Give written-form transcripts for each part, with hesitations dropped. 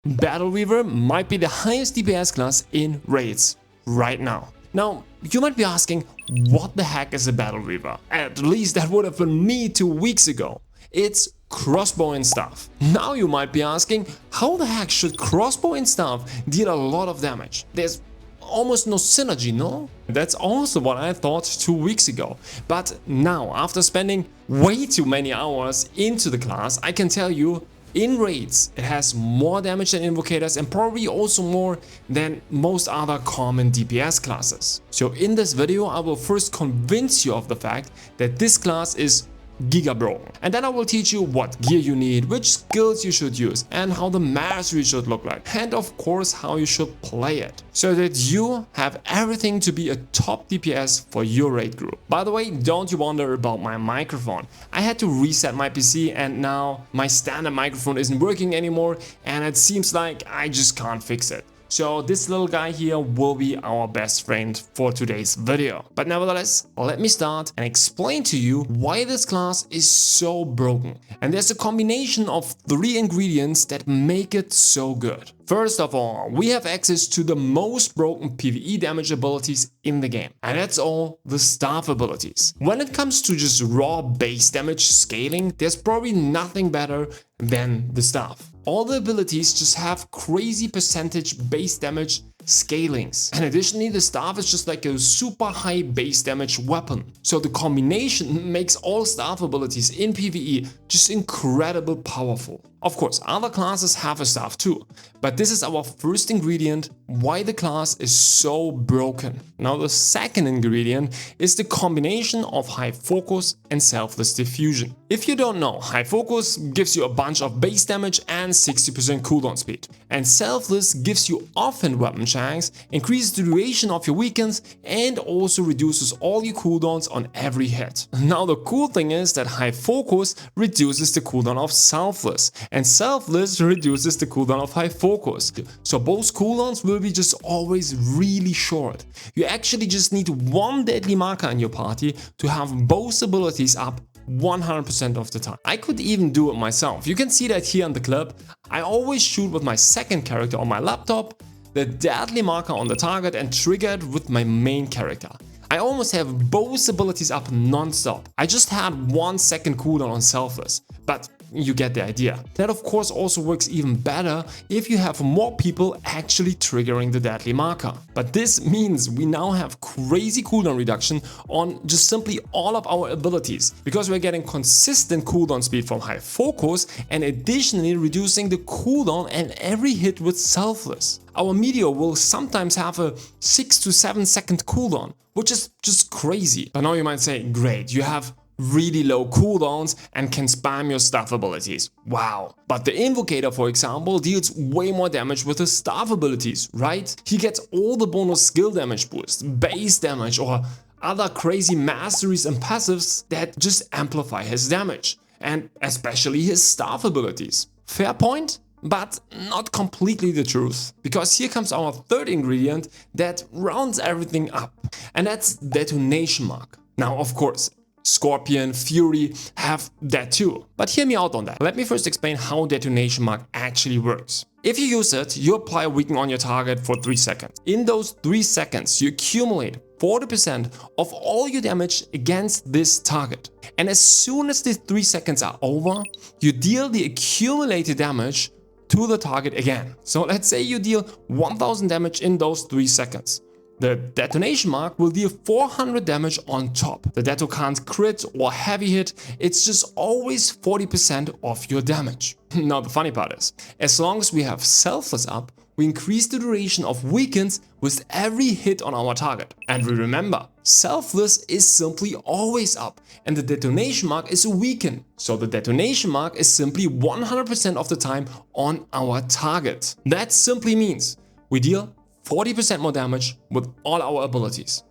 Battle Reaver might be the highest DPS class in raids right now. Now, you might be asking, what the heck is a Battle Reaver? At least that would have been me 2 weeks ago. It's crossbow and staff. Now you might be asking, how the heck should crossbow and staff deal a lot of damage? There's almost no synergy, no? That's also what I thought 2 weeks ago. But now, after spending way too many hours into the class, I can tell you, in raids, it has more damage than Invocators and probably also more than most other common DPS classes. So in this video, I will first convince you of the fact that this class is giga broken. And then I will teach you what gear you need, which skills you should use, and how the mastery should look like, and of course how you should play it, so that you have everything to be a top DPS for your raid group. By the way, don't you wonder about my microphone. I had to reset my PC and now my standard microphone isn't working anymore, and it seems like I just can't fix it. So this little guy here will be our best friend for today's video. But nevertheless, let me start and explain to you why this class is so broken. And there's a combination of 3 ingredients that make it so good. First of all, we have access to the most broken PvE damage abilities in the game. And that's all the staff abilities. When it comes to just raw base damage scaling, there's probably nothing better than the staff. All the abilities just have crazy percentage base damage scalings. And additionally, the staff is just like a super high base damage weapon. So the combination makes all staff abilities in PvE just incredibly powerful. Of course, other classes have a staff too, but this is our first ingredient why the class is so broken. Now the second ingredient is the combination of high focus and selfless diffusion. If you don't know, high focus gives you a bunch of base damage and 60% cooldown speed. And selfless gives you offhand weapon chance, increases the duration of your weekends, and also reduces all your cooldowns on every hit. Now the cool thing is that high focus reduces the cooldown of selfless, and selfless reduces the cooldown of high focus. So both cooldowns will be just always really short. You actually just need one deadly marker in your party to have both abilities up 100% of the time. I could even do it myself. You can see that here in the clip. I always shoot with my second character on my laptop, the deadly marker on the target, and trigger it with my main character. I almost have both abilities up non-stop. I just had 1 second cooldown on selfless, but you get the idea. That of course also works even better if you have more people actually triggering the deadly marker. But this means we now have crazy cooldown reduction on just simply all of our abilities, because we're getting consistent cooldown speed from high focus and additionally reducing the cooldown and every hit with selfless. Our meteor will sometimes have a 6 to 7 second cooldown, which is just crazy. But now you might say, great, you have really low cooldowns and can spam your staff abilities. Wow. But the Invocator, for example, deals way more damage with his staff abilities, right? He gets all the bonus skill damage boost, base damage, or other crazy masteries and passives that just amplify his damage, and especially his staff abilities. Fair point? But not completely the truth, because here comes our third ingredient that rounds everything up, and that's detonation mark. Now, of course, Scorpion, Fury have that too, but hear me out on that. Let me first explain how detonation mark actually works. If you use it, you apply a weaken on your target for 3 seconds. In those 3 seconds, you accumulate 40% of all your damage against this target. And as soon as the 3 seconds are over, you deal the accumulated damage to the target again. So let's say you deal 1000 damage in those 3 seconds. The detonation mark will deal 400 damage on top. The deto can't crit or heavy hit, it's just always 40% of your damage. Now the funny part is, as long as we have selfless up, we increase the duration of weekends with every hit on our target. And we remember, selfless is simply always up, and the detonation mark is a weaken. So the detonation mark is simply 100% of the time on our target. That simply means we deal 40% more damage with all our abilities.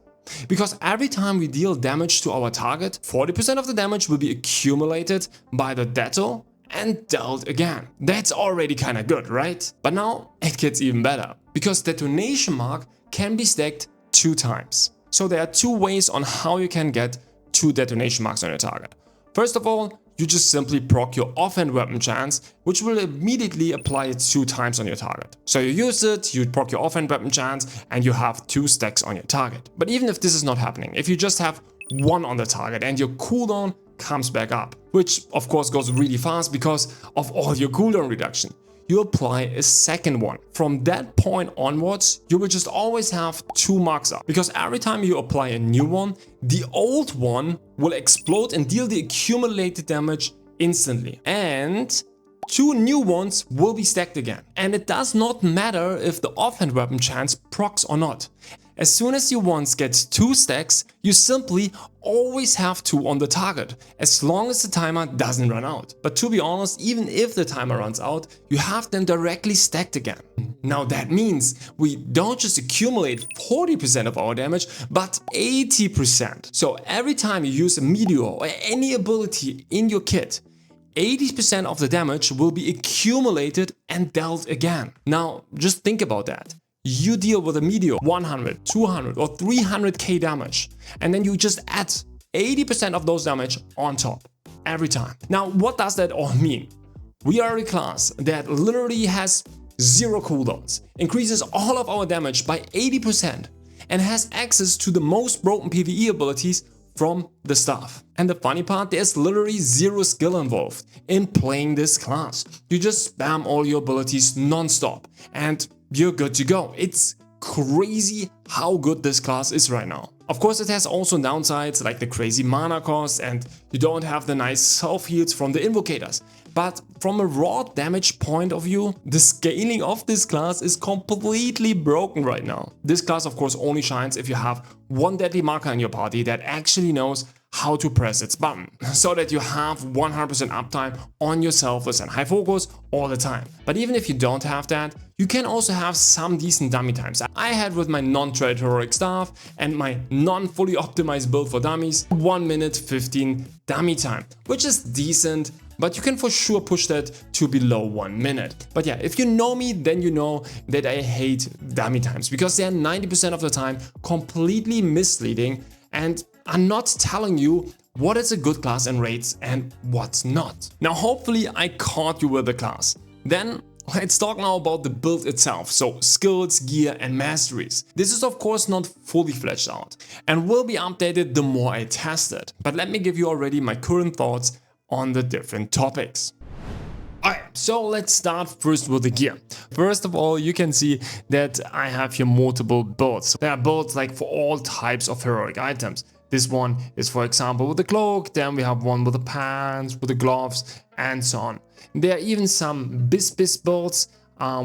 Because every time we deal damage to our target, 40% of the damage will be accumulated by the deto and dealt again. That's already kinda good, right? But now it gets even better, because detonation mark can be stacked 2 times. So there are 2 ways on how you can get 2 detonation marks on your target. First of all, you just simply proc your offhand weapon chance, which will immediately apply 2 times on your target. So you use it, you proc your offhand weapon chance, and you have 2 stacks on your target. But even if this is not happening, if you just have 1 on the target and your cooldown comes back up, which of course goes really fast because of all your cooldown reduction, you apply a second one. From that point onwards, you will just always have 2 marks up, because every time you apply a new one, the old one will explode and deal the accumulated damage instantly. And 2 new ones will be stacked again. And it does not matter if the offhand weapon chance procs or not. As soon as you once get 2 stacks, you simply always have 2 on the target, as long as the timer doesn't run out. But to be honest, even if the timer runs out, you have them directly stacked again. Now that means we don't just accumulate 40% of our damage, but 80%. So every time you use a meteor or any ability in your kit, 80% of the damage will be accumulated and dealt again. Now just think about that. You deal with a meteor 100, 200 or 300k damage, and then you just add 80% of those damage on top every time. Now what does that all mean? We are a class that literally has 0 cooldowns, increases all of our damage by 80% and has access to the most broken PvE abilities from the staff. And the funny part, there's literally 0 skill involved in playing this class. You just spam all your abilities non-stop and you're good to go. It's crazy how good this class is right now. Of course, it has also downsides like the crazy mana cost, and you don't have the nice self heals from the Invocators. But from a raw damage point of view, the scaling of this class is completely broken right now. This class of course only shines if you have one deadly marker in your party that actually knows how to press its button, so that you have 100% uptime on your selfless and high focus all the time. But even if you don't have that, you can also have some decent dummy times. I had with my non-traded heroic staff and my non-fully optimized build for dummies 1 minute 15 dummy time, which is decent, but you can for sure push that to below 1 minute. But yeah, if you know me, then you know that I hate dummy times, because they are 90% of the time completely misleading and are not telling you what is a good class in raids and what's not. Now hopefully I caught you with the class. Then let's talk now about the build itself, so skills, gear and masteries. This is of course not fully fleshed out and will be updated the more I test it. But let me give you already my current thoughts on the different topics. Alright, so let's start first with the gear. First of all, you can see that I have here multiple builds. There are builds like for all types of heroic items. This one is for example with the cloak, then we have one with the pants, with the gloves and so on. There are even some bis builds,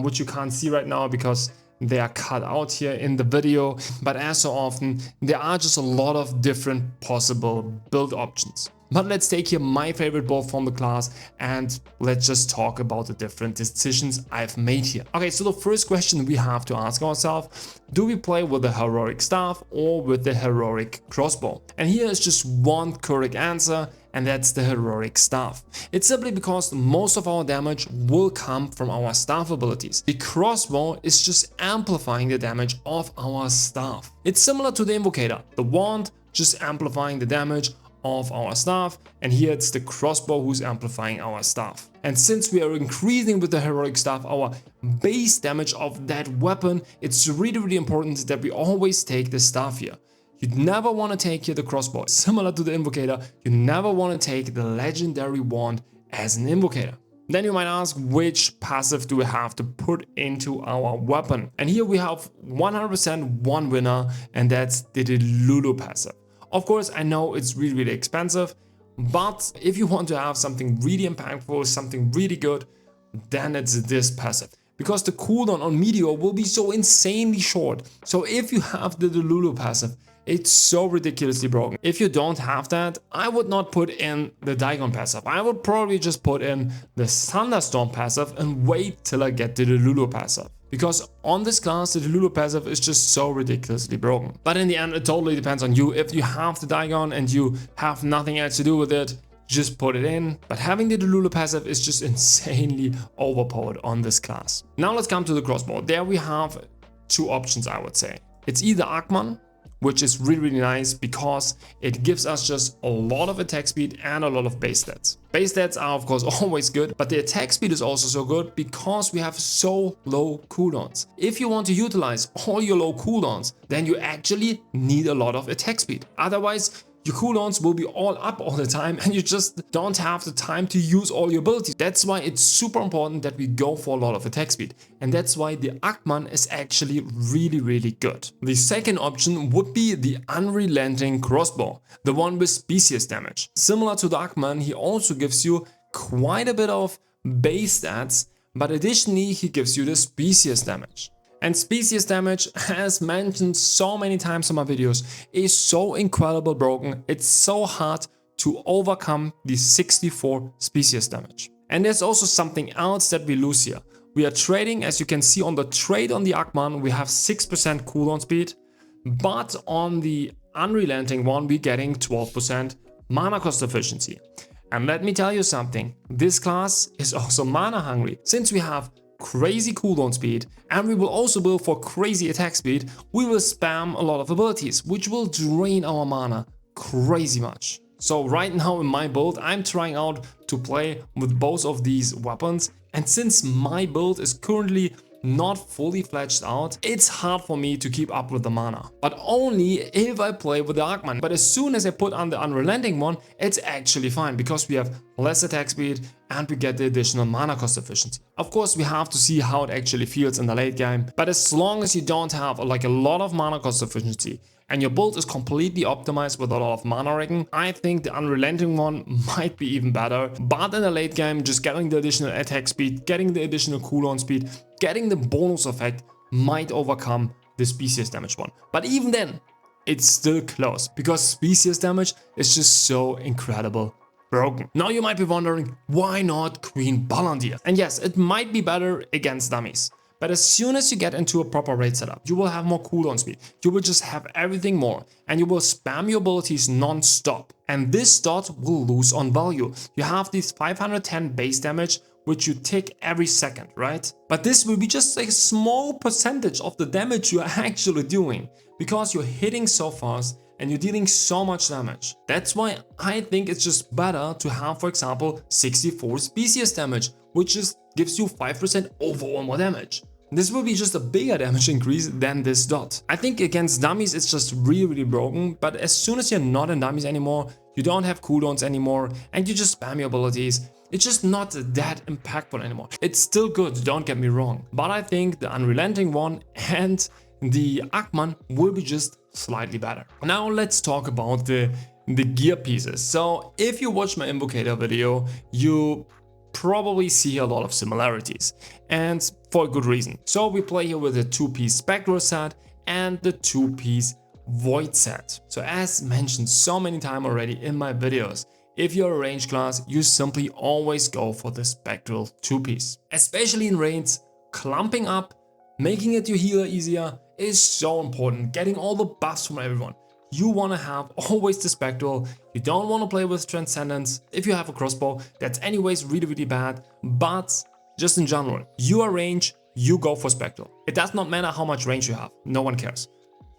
which you can't see right now because they are cut out here in the video. But as so often, there are just a lot of different possible build options. But let's take here my favorite build from the class and let's just talk about the different decisions I've made here. Okay, so the first question we have to ask ourselves, do we play with the heroic staff or with the heroic crossbow? And here is just one correct answer, and that's the heroic staff. It's simply because most of our damage will come from our staff abilities. The crossbow is just amplifying the damage of our staff. It's similar to the invocator, the wand just amplifying the damage of our staff, and here it's the crossbow who's amplifying our staff. And since we are increasing with the heroic staff our base damage of that weapon, it's really important that we always take the staff here. You'd never want to take here the crossbow. Similar to the invocator, you never want to take the legendary wand as an invocator. Then you might ask, which passive do we have to put into our weapon? And here we have 100% one winner, and that's the Lulu passive. Of course, I know it's really expensive, but if you want to have something really impactful, something really good, then it's this passive. Because the cooldown on Meteor will be so insanely short. So if you have the Lulu passive, it's so ridiculously broken. If you don't have that, I would not put in the Dagon passive. I would probably just put in the Thunderstorm passive and wait till I get the Lulu passive. Because on this class, the Lulu passive is just so ridiculously broken. But in the end, it totally depends on you. If you have the Dagon and you have nothing else to do with it, just put it in. But having the Lulu passive is just insanely overpowered on this class. Now let's come to the crossbow. There we have 2 options, I would say. It's either Arcman which is really nice because it gives us just a lot of attack speed and a lot of base stats. Base stats are of course always good, but the attack speed is also so good because we have so low cooldowns. If you want to utilize all your low cooldowns, then you actually need a lot of attack speed. Otherwise, your cooldowns will be all up all the time and you just don't have the time to use all your abilities. That's why it's super important that we go for a lot of attack speed. And that's why the Akman is actually really good. The second option would be the unrelenting crossbow, the one with species damage. Similar to the Akman, he also gives you quite a bit of base stats, but additionally he gives you the species damage. And species damage, as mentioned so many times in my videos, is so incredibly broken. It's so hard to overcome the 64 species damage. And there's also something else that we lose here. We are trading, as you can see on the trade on the Akman, we have 6% cooldown speed, but on the unrelenting one, we're getting 12% mana cost efficiency. And let me tell you something, this class is also mana hungry. Since we have crazy cooldown speed and we will also build for crazy attack speed, we will spam a lot of abilities, which will drain our mana crazy much. So right now in my build, I'm trying out to play with both of these weapons, and since my build is currently not fully fledged out, it's hard for me to keep up with the mana. But only if I play with the Akman. But as soon as I put on the unrelenting one, it's actually fine because we have less attack speed and we get the additional mana cost efficiency. Of course, we have to see how it actually feels in the late game. But as long as you don't have like a lot of mana cost efficiency and your build is completely optimized with a lot of mana rigging, I think the unrelenting one might be even better. But in the late game, just getting the additional attack speed, getting the additional cooldown speed, getting the bonus effect might overcome the species damage one. But even then, it's still close because species damage is just so incredible broken. Now you might be wondering, why not Queen Balandir? And yes, it might be better against dummies. But as soon as you get into a proper raid setup, you will have more cooldown speed, you will just have everything more, and you will spam your abilities non-stop. And this dot will lose on value. You have this 510 base damage, which you tick every second, right? But this will be just a small percentage of the damage you are actually doing, because you're hitting so fast and you're dealing so much damage. That's why I think it's just better to have, for example, 64 species damage, which just gives you 5% overall more damage. This will be just a bigger damage increase than this dot. I think against dummies it's just really broken, but as soon as you're not in dummies anymore, you don't have cooldowns anymore, and you just spam your abilities, it's just not that impactful anymore. It's still good, don't get me wrong, but I think the unrelenting one and the Akman will be just slightly better. Now let's talk about the gear pieces. So if you watch my Invocator video, you probably see a lot of similarities, and for a good reason. So we play here with a 2-piece Spectral set and the 2-piece Void set. So as mentioned so many times already in my videos, if you're a range class, you simply always go for the Spectral 2-piece. Especially in raids, clumping up, making it your healer easier is so important, getting all the buffs from everyone. You want to have always the Spectral, you don't want to play with Transcendence. If you have a crossbow, that's anyways really bad, but just in general, you are range, you go for Spectral. It does not matter how much range you have, no one cares.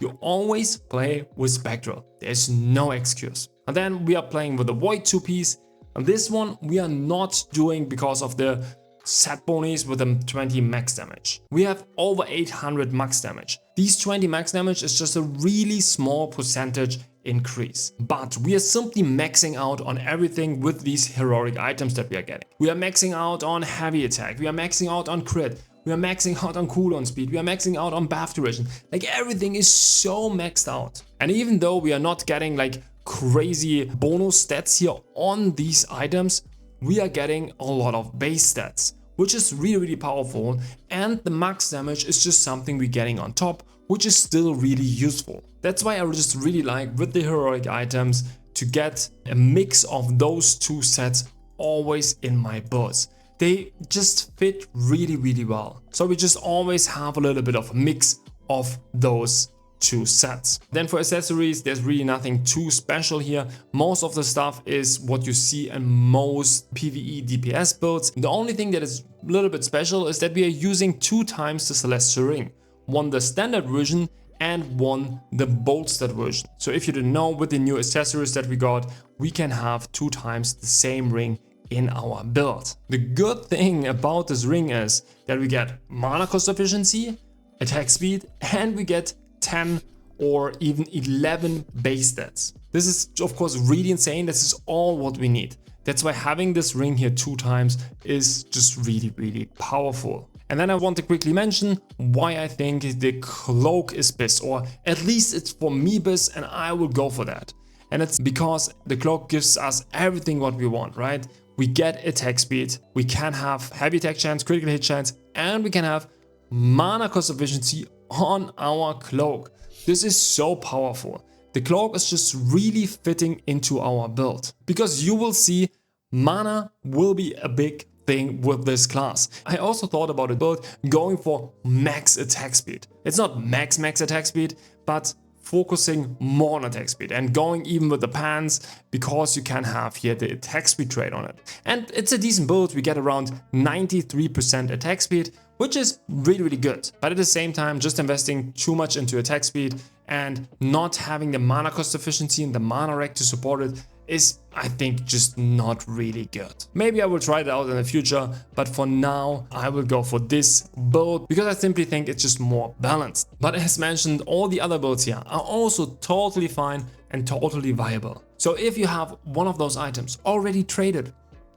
You always play with Spectral, there's no excuse. And then we are playing with the Void 2-piece, and this one we are not doing because of the set bonus with them 20 max damage. We have over 800 max damage. These 20 max damage is just a really small percentage increase. But we are simply maxing out on everything with these heroic items that we are getting. We are maxing out on heavy attack, we are maxing out on crit, we are maxing out on cooldown speed, we are maxing out on buff duration. Like everything is so maxed out. And even though we are not getting like crazy bonus stats here on these items, we are getting a lot of base stats, which is really powerful, and the max damage is just something we're getting on top, which is still really useful. That's why I just really like with the heroic items to get a mix of those two sets always in my builds. They just fit really well. So we just always have a little bit of a mix of those two sets. Then for accessories, there's really nothing too special here. Most of the stuff is what you see in most PvE DPS builds. The only thing that is a little bit special is that we are using 2 times the Celestial Ring. One the standard version and won the bolstered version. So if you didn't know, with the new accessories that we got, we can have 2 times the same ring in our build. The good thing about this ring is that we get mana cost efficiency, attack speed, and we get 10 or even 11 base stats. This is of course really insane. This is all what we need. That's why having this ring here 2 times is just really powerful. And then I want to quickly mention why I think the cloak is best, or at least it's for me best, and I will go for that. And it's because the cloak gives us everything what we want, right? We get attack speed, we can have heavy attack chance, critical hit chance, and we can have mana cost efficiency on our cloak. This is so powerful. The cloak is just really fitting into our build, because you will see mana will be a big thing with this class. I also thought about a build going for max attack speed. It's not max attack speed, but focusing more on attack speed and going even with the pants, because you can have here the attack speed trait on it. And it's a decent build. We get around 93% attack speed, which is really good. But at the same time, just investing too much into attack speed and not having the mana cost efficiency and the mana rec to support it is, I think, just not really good. Maybe I will try it out in the future, but for now I will go for this build because I simply think it's just more balanced. But as mentioned, all the other builds here are also totally fine and totally viable. So if you have one of those items already traded,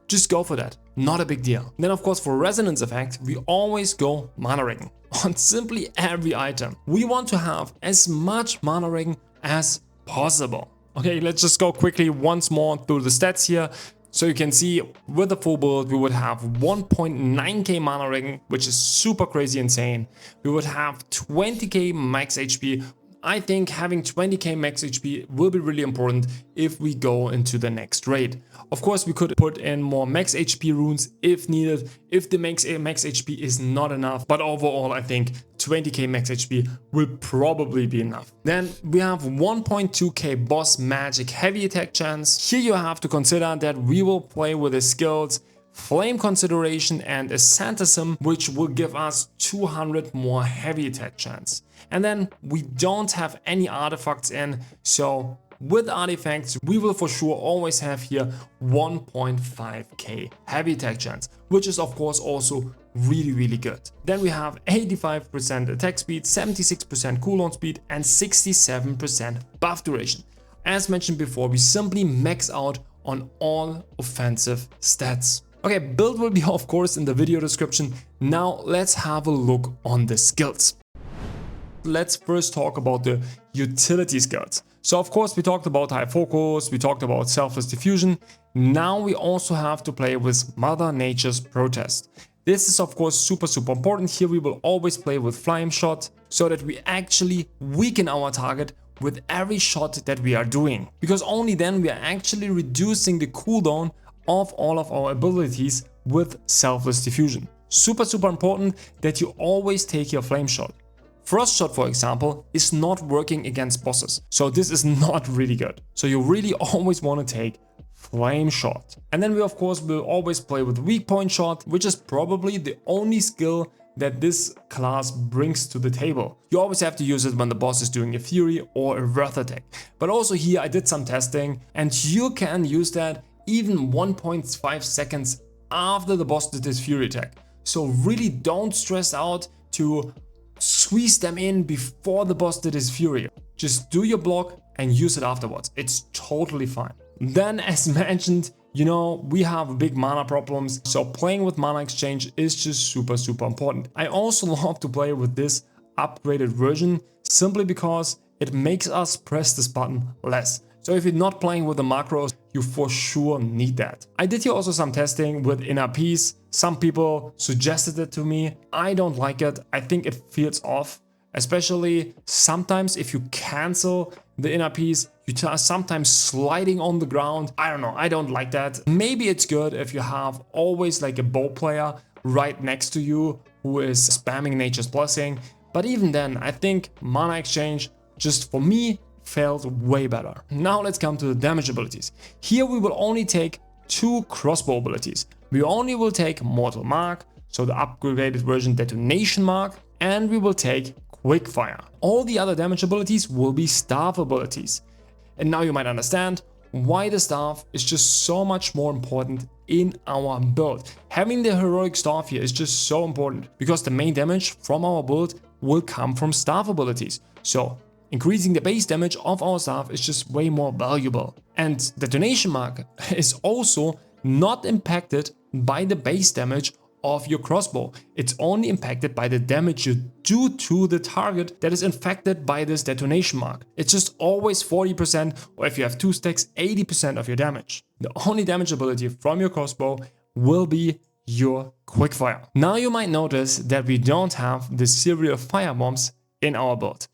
just go for that, not a big deal. Then of course for resonance effect, we always go mana ring on simply every item. We want to have as much mana ring as possible. Okay, let's just go quickly once more through the stats here. So you can see with the full build, we would have 1.9k mana ring, which is super crazy insane. We would have 20k max HP. I think having 20k max HP will be really important if we go into the next raid. Of course, we could put in more max HP runes if needed, if the max HP is not enough. But overall, I think 20k max HP will probably be enough. Then we have 1.2k boss magic heavy attack chance. Here you have to consider that we will play with the skills Flame Consideration and Asceticism, which will give us 200 more heavy attack chance. And then we don't have any artifacts in, so with artifacts we will for sure always have here 1.5k heavy attack chance, which is of course also really good. Then we have 85% attack speed, 76% cooldown speed and 67% buff duration. As mentioned before, we simply max out on all offensive stats. Okay, build will be of course in the video description. Now let's have a look on the skills. Let's first talk about the utility skills. So of course we talked about high focus, we talked about selfless diffusion. Now we also have to play with Mother Nature's protest. This is of course super important. Here we will always play with flame shot so that we actually weaken our target with every shot that we are doing, because only then we are actually reducing the cooldown of all of our abilities with selfless diffusion. Super important that you always take your flame shot. Frost shot, for example, is not working against bosses, so this is not really good. So you really always want to take flame shot. And then we of course will always play with weak point shot, which is probably the only skill that this class brings to the table. You always have to use it when the boss is doing a fury or a wrath attack. But also here I did some testing and you can use that even 1.5 seconds after the boss did his fury attack. So really don't stress out to squeeze them in before the boss did his fury. Just do your block and use it afterwards. It's totally fine. Then as mentioned, you know, we have big mana problems, so playing with mana exchange is just super important. I also love to play with this upgraded version simply because it makes us press this button less. So if you're not playing with the macros, you for sure need that. I did here also some testing with inner peace. Some people suggested it to me. I don't like it. I think it feels off, especially sometimes if you cancel the inner peace, you are sometimes sliding on the ground. I don't know, I don't like that. Maybe it's good if you have always like a bow player right next to you who is spamming Nature's Blessing. But even then, I think mana exchange, just for me, felt way better. Now let's come to the damage abilities. Here we will only take 2 crossbow abilities. We only will take Mortal Mark, so the upgraded version Detonation Mark, and we will take quick fire. All the other damage abilities will be staff abilities. And now you might understand why the staff is just so much more important in our build. Having the heroic staff here is just so important because the main damage from our build will come from staff abilities. So increasing the base damage of our staff is just way more valuable. And detonation mark is also not impacted by the base damage of your crossbow. It's only impacted by the damage you do to the target that is infected by this detonation mark. It's just always 40%, or if you have 2 stacks, 80% of your damage. The only damage ability from your crossbow will be your quickfire. Now you might notice that we don't have the serial fire bombs in our build.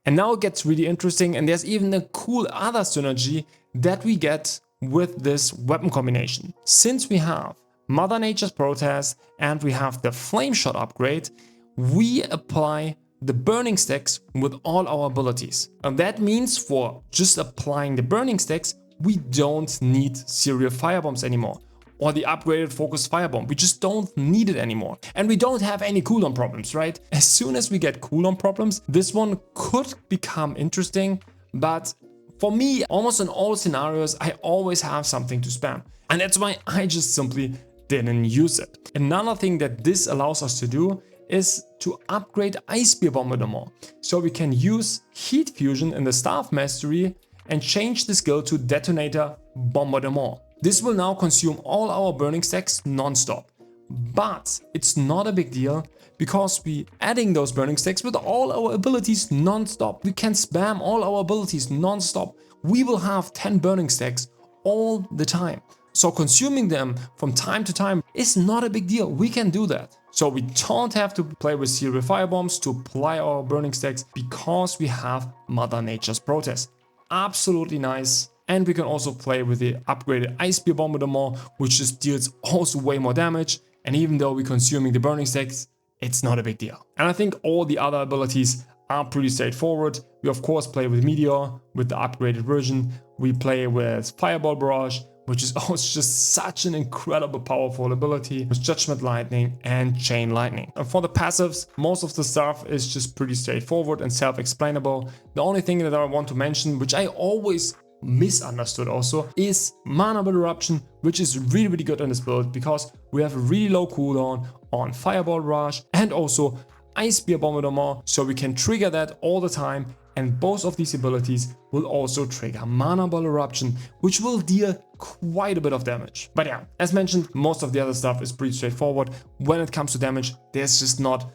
And now it gets really interesting, and there's even a cool other synergy that we get with this weapon combination. Since we have Mother Nature's Protest and we have the Flame Shot upgrade, we apply the burning stacks with all our abilities. And that means for just applying the burning stacks, we don't need serial firebombs anymore. Or the upgraded focused firebomb. We just don't need it anymore. And we don't have any cooldown problems, right? As soon as we get cooldown problems, this one could become interesting, but for me, almost in all scenarios, I always have something to spam. And that's why I just simply didn't use it. Another thing that this allows us to do is to upgrade Ice Spear Bombardment. So we can use Heat Fusion in the Staff Mastery and change the skill to Detonator Bombardment. This will now consume all our burning stacks non-stop. But it's not a big deal because we adding those burning stacks with all our abilities non-stop. We can spam all our abilities non-stop. We will have 10 burning stacks all the time. So consuming them from time to time is not a big deal. We can do that. So we don't have to play with serial firebombs to apply our burning stacks because we have Mother Nature's Protest. Absolutely nice. And we can also play with the upgraded Ice Spear Bombardment, which just deals also way more damage. And even though we're consuming the burning stacks, it's not a big deal. And I think all the other abilities are pretty straightforward. We of course play with Meteor with the upgraded version. We play with Fireball Barrage, which is also just such an incredible powerful ability with Judgment Lightning and Chain Lightning. And for the passives, most of the stuff is just pretty straightforward and self-explainable. The only thing that I want to mention, which I always misunderstood also, is Mana Eruption, which is really good in this build because we have a really low cooldown on Fireball Rush and also Ice Spear Bombardment, so we can trigger that all the time, and both of these abilities will also trigger Mana Ball Eruption, which will deal quite a bit of damage. But yeah, as mentioned, most of the other stuff is pretty straightforward. When it comes to damage, there's just not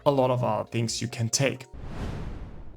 a lot of other things you can take.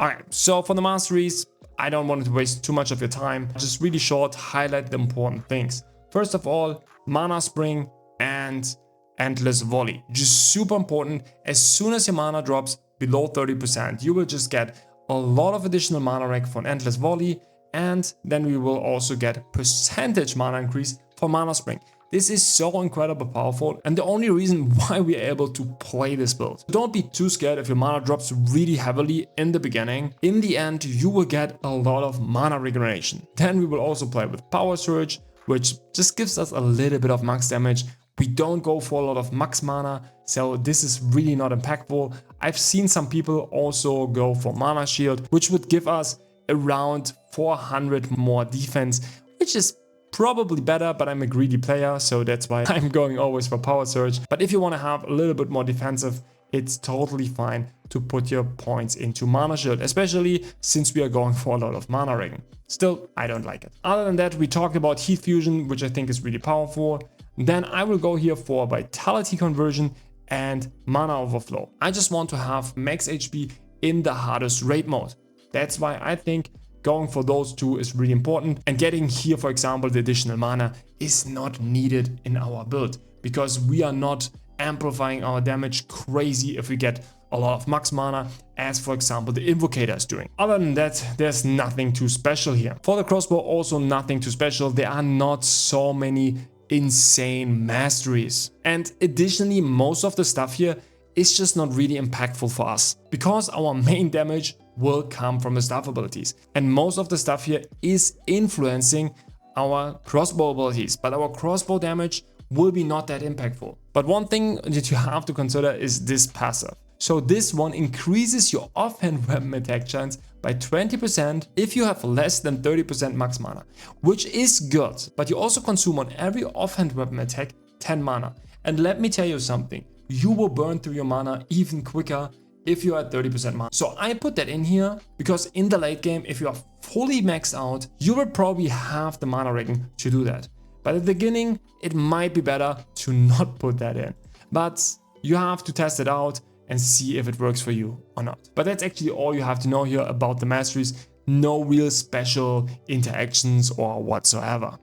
Alright, so for the Masteries, I don't want to waste too much of your time. Just really short, highlight the important things. First of all, Mana Spring and Endless Volley. Just super important. As soon as your mana drops below 30%, you will just get a lot of additional mana rank for an Endless Volley, and then we will also get percentage mana increase for Mana Spring. This is so incredibly powerful and the only reason why we are able to play this build. Don't be too scared if your mana drops really heavily in the beginning. In the end, you will get a lot of mana regeneration. Then we will also play with Power Surge, which just gives us a little bit of max damage. We don't go for a lot of max mana, so this is really not impactful. I've seen some people also go for Mana Shield, which would give us around 400 more defense, which is probably better, but I'm a greedy player, so that's why I'm going always for Power Surge. But if you want to have a little bit more defensive, it's totally fine to put your points into Mana Shield, especially since we are going for a lot of mana regen. Still, I don't like it. Other than that, we talked about Heat Fusion, which I think is really powerful. Then I will go here for Vitality Conversion and Mana Overflow. I just want to have max HP in the hardest raid mode. That's why I think going for those two is really important, and getting here, for example, the additional mana is not needed in our build because we are not amplifying our damage crazy if we get a lot of max mana, as for example the Invocator is doing. Other than that, there's nothing too special here. For the crossbow, also nothing too special. There are not so many insane masteries, and additionally most of the stuff here is just not really impactful for us because our main damage will come from the staff abilities, and most of the stuff here is influencing our crossbow abilities, but our crossbow damage will be not that impactful. But one thing that you have to consider is this passive. So this one increases your offhand weapon attack chance by 20% if you have less than 30% max mana, which is good, but you also consume on every offhand weapon attack 10 mana. And let me tell you something, you will burn through your mana even quicker if you are at 30% mana. So I put that in here because in the late game, if you are fully maxed out, you will probably have the mana rating to do that. But at the beginning, it might be better to not put that in. But you have to test it out and see if it works for you or not. But that's actually all you have to know here about the Masteries. No real special interactions or whatsoever.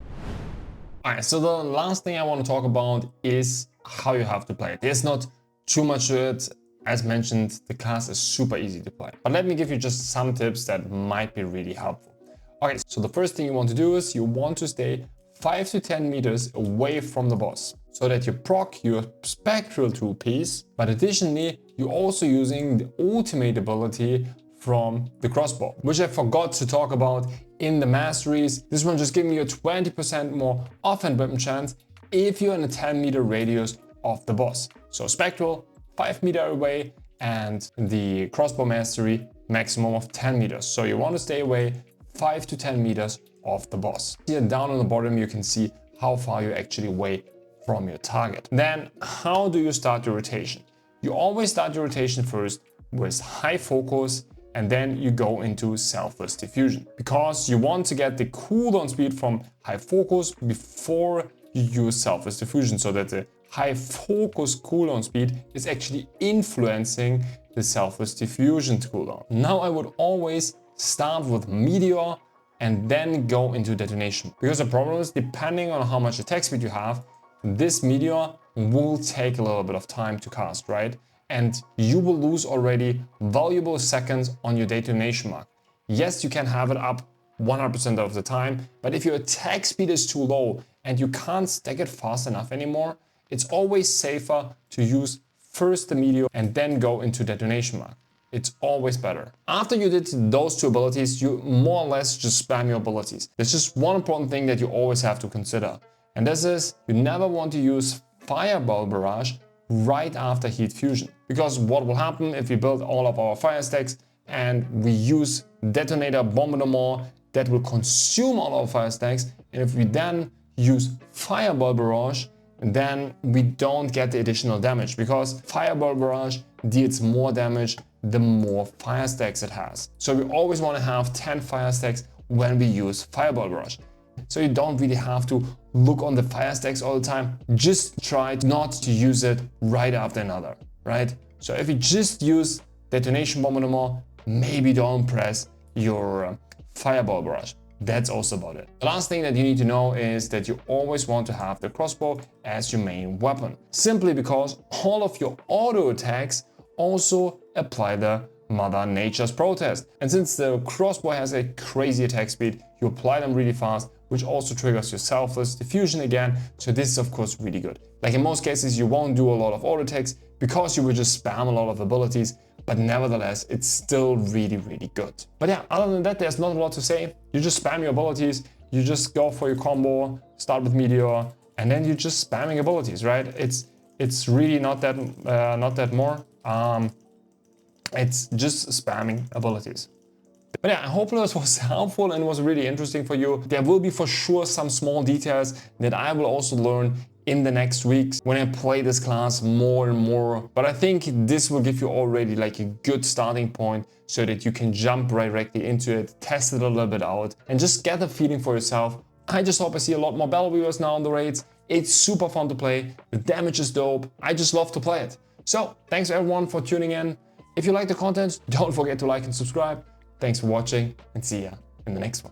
Alright, so the last thing I want to talk about is how you have to play it. There's not too much to it. As mentioned, the class is super easy to play. But let me give you just some tips that might be really helpful. Okay, so the first thing you want to do is you want to stay 5 to 10 meters away from the boss so that you proc your spectral tool piece, but additionally you're also using the ultimate ability from the crossbow, which I forgot to talk about in the Masteries. This one just giving you a 20% more offhand weapon chance if you're in a 10-meter radius of the boss. So spectral 5 meters away and the crossbow mastery maximum of 10 meters. So you want to stay away 5 to 10 meters of the boss. Here down on the bottom you can see how far you're actually away from your target. Then how do you start your rotation? You always start your rotation first with high focus and then you go into selfless diffusion because you want to get the cooldown speed from high focus before you use selfless diffusion, so that the high focus cooldown speed is actually influencing the selfless diffusion cooldown. Now I would always start with meteor and then go into detonation, because the problem is, depending on how much attack speed you have, this meteor will take a little bit of time to cast, right? And you will lose already valuable seconds on your detonation mark. Yes, you can have it up 100% of the time, but if your attack speed is too low and you can't stack it fast enough anymore, it's always safer to use first the meteor and then go into detonation mark. It's always better. After you did those two abilities, you more or less just spam your abilities. There's just one important thing that you always have to consider, and this is you never want to use Fireball Barrage right after heat fusion, because what will happen if we build all of our fire stacks and we use detonator bombardment that will consume all our fire stacks, and if we then use Fireball Barrage, then we don't get the additional damage, because Fireball Barrage deals more damage the more fire stacks it has. So we always want to have 10 fire stacks when we use Fireball Barrage. So you don't really have to look on the fire stacks all the time. Just try not to use it right after another, right? So if you just use detonation bombardment, maybe don't press your Fireball Barrage. That's also about it. The last thing that you need to know is that you always want to have the crossbow as your main weapon, simply because all of your auto attacks also apply the Mother Nature's protest. And since the crossbow has a crazy attack speed, you apply them really fast, which also triggers your selfless diffusion again. So this is of course really good. Like in most cases, you won't do a lot of auto attacks because you will just spam a lot of abilities, but nevertheless, it's still really, really good. But yeah, other than that, there's not a lot to say. You just spam your abilities, you just go for your combo, start with meteor, and then you're just spamming abilities, right? It's really not that more. It's just spamming abilities. But yeah, hopefully this was helpful and was really interesting for you. There will be for sure some small details that I will also learn in the next weeks when I play this class more and more. But I think this will give you already like a good starting point so that you can jump directly into it, test it a little bit out, and just get a feeling for yourself. I just hope I see a lot more Battle Weavers now on the raids. It's super fun to play. The damage is dope. I just love to play it. So thanks everyone for tuning in. If you like the content, don't forget to like and subscribe. Thanks for watching and see ya in the next one.